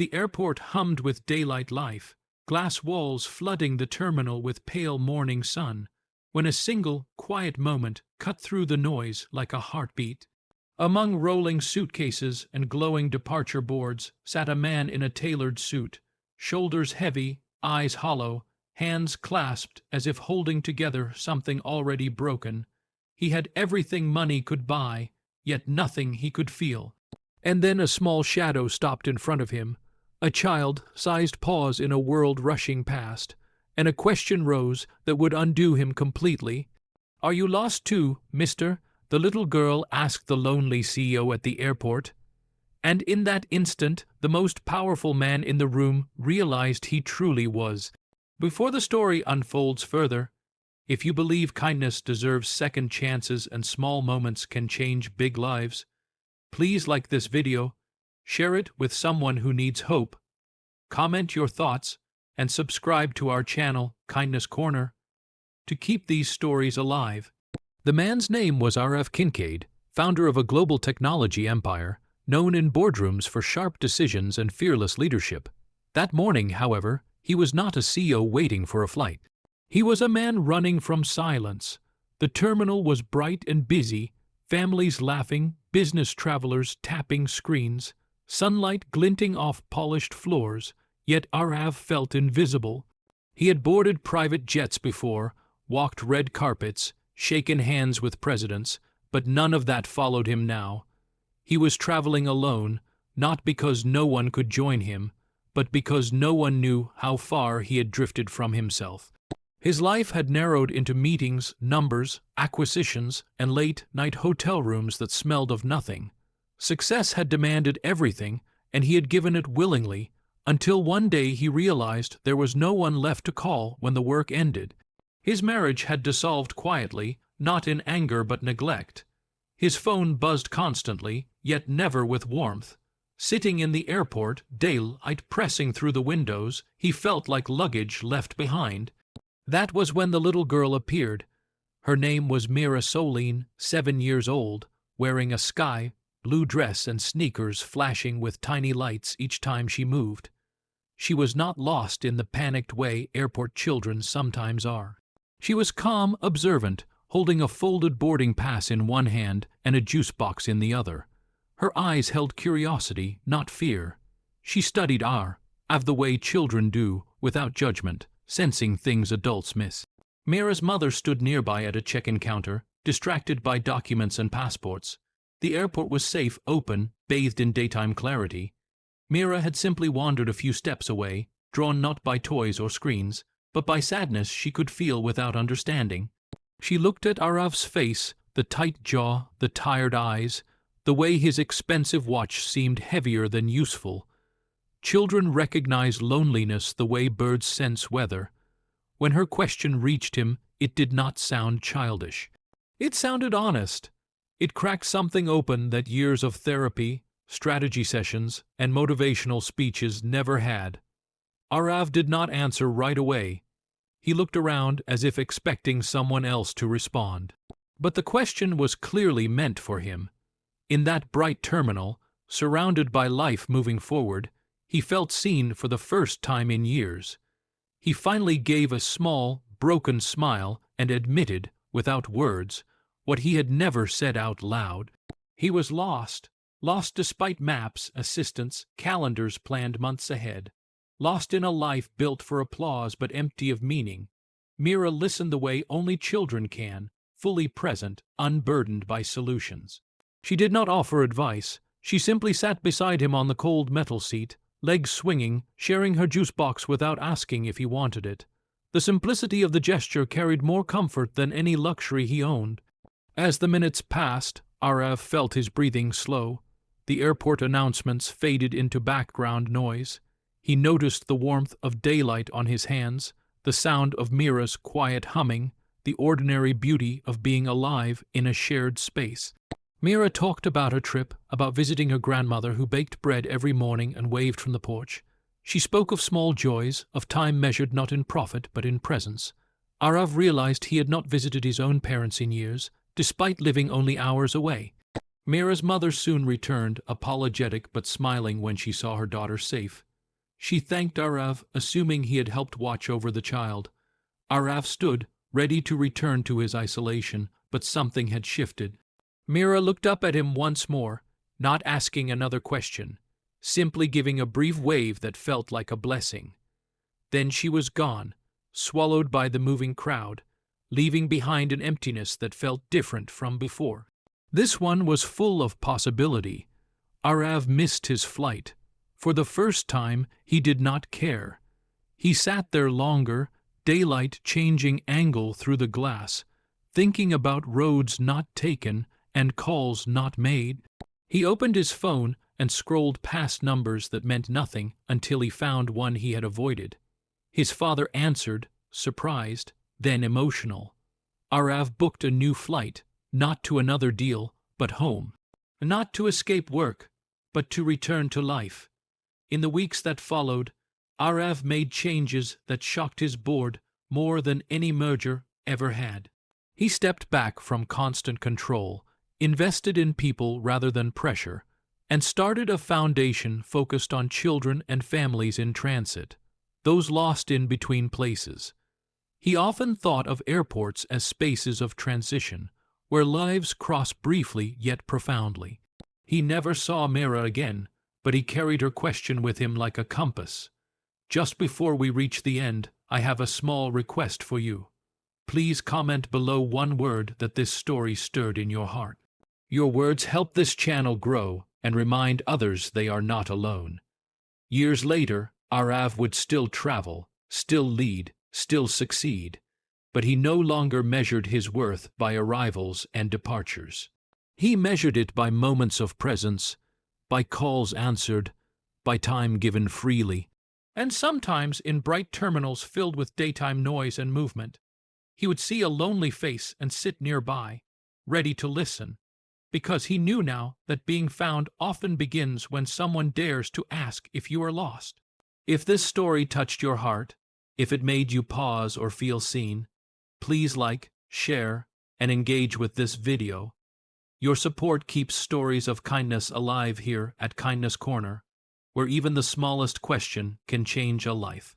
The airport hummed with daylight life, glass walls flooding the terminal with pale morning sun, when a single, quiet moment cut through the noise like a heartbeat. Among rolling suitcases and glowing departure boards sat a man in a tailored suit, shoulders heavy, eyes hollow, hands clasped as if holding together something already broken. He had everything money could buy, yet nothing he could feel. And then a small shadow stopped in front of him, a child-sized pause in a world rushing past, and a question rose that would undo him completely. "Are you lost too, mister?" the little girl asked the lonely CEO at the airport. And in that instant, the most powerful man in the room realized he truly was. Before the story unfolds further, if you believe kindness deserves second chances and small moments can change big lives, please like this video, share it with someone who needs hope, comment your thoughts, and subscribe to our channel, Kindness Corner, to keep these stories alive. The man's name was R.F. Kincaid, founder of a global technology empire, known in boardrooms for sharp decisions and fearless leadership. That morning, however, he was not a CEO waiting for a flight. He was a man running from silence. The terminal was bright and busy, families laughing, business travelers tapping screens, sunlight glinting off polished floors, yet R.F. felt invisible. He had boarded private jets before, walked red carpets, shaken hands with presidents, but none of that followed him now. He was traveling alone, not because no one could join him, but because no one knew how far he had drifted from himself. His life had narrowed into meetings, numbers, acquisitions, and late-night hotel rooms that smelled of nothing. Success had demanded everything, and he had given it willingly, until one day he realized there was no one left to call when the work ended. His marriage had dissolved quietly, not in anger but neglect. His phone buzzed constantly, yet never with warmth. Sitting in the airport, daylight pressing through the windows, he felt like luggage left behind. That was when the little girl appeared. Her name was Mira Soline, 7 years old, wearing a sky blue dress and sneakers flashing with tiny lights each time she moved. She was not lost in the panicked way airport children sometimes are. She was calm, observant, holding a folded boarding pass in one hand and a juice box in the other. Her eyes held curiosity, not fear. She studied of the way children do, without judgment, sensing things adults miss. Mira's mother stood nearby at a check-in counter, distracted by documents and passports. The airport was safe, open, bathed in daytime clarity. Mira had simply wandered a few steps away, drawn not by toys or screens, but by sadness she could feel without understanding. She looked at Arav's face, the tight jaw, the tired eyes, the way his expensive watch seemed heavier than useful. Children recognize loneliness the way birds sense weather. When her question reached him, it did not sound childish. It sounded honest. It cracked something open that years of therapy, strategy sessions, and motivational speeches never had. Arav did not answer right away. He looked around as if expecting someone else to respond. But the question was clearly meant for him. In that bright terminal, surrounded by life moving forward, he felt seen for the first time in years. He finally gave a small, broken smile and admitted, without words, what he had never said out loud. He was lost despite maps, assistants, calendars planned months ahead. Lost in a life built for applause but empty of meaning. Mira listened the way only children can, fully present, unburdened by solutions. She did not offer advice. She simply sat beside him on the cold metal seat, legs swinging, sharing her juice box without asking if he wanted it. The simplicity of the gesture carried more comfort than any luxury he owned. As the minutes passed, Arav felt his breathing slow. The airport announcements faded into background noise. He noticed the warmth of daylight on his hands, the sound of Mira's quiet humming, the ordinary beauty of being alive in a shared space. Mira talked about her trip, about visiting her grandmother who baked bread every morning and waved from the porch. She spoke of small joys, of time measured not in profit but in presence. Arav realized he had not visited his own parents in years, despite living only hours away. Mira's mother soon returned, apologetic but smiling when she saw her daughter safe. She thanked Arav, assuming he had helped watch over the child. Arav stood, ready to return to his isolation, but something had shifted. Mira looked up at him once more, not asking another question, simply giving a brief wave that felt like a blessing. Then she was gone, swallowed by the moving crowd, leaving behind an emptiness that felt different from before. This one was full of possibility. Arav missed his flight. For the first time, he did not care. He sat there longer, daylight changing angle through the glass, thinking about roads not taken and calls not made. He opened his phone and scrolled past numbers that meant nothing until he found one he had avoided. His father answered, surprised, then emotional. Arav booked a new flight, not to another deal, but home. Not to escape work, but to return to life. In the weeks that followed, Arav made changes that shocked his board more than any merger ever had. He stepped back from constant control, invested in people rather than pressure, and started a foundation focused on children and families in transit, those lost in between places. He often thought of airports as spaces of transition, where lives cross briefly yet profoundly. He never saw Mira again, but he carried her question with him like a compass. Just before we reach the end, I have a small request for you. Please comment below one word that this story stirred in your heart. Your words help this channel grow and remind others they are not alone. Years later, Arav would still travel, still lead, still succeed, but he no longer measured his worth by arrivals and departures. He measured it by moments of presence, by calls answered, by time given freely, and sometimes in bright terminals filled with daytime noise and movement. He would see a lonely face and sit nearby, ready to listen, because he knew now that being found often begins when someone dares to ask if you are lost. If this story touched your heart, if it made you pause or feel seen, please like, share, and engage with this video. Your support keeps stories of kindness alive here at Kindness Corner, where even the smallest question can change a life.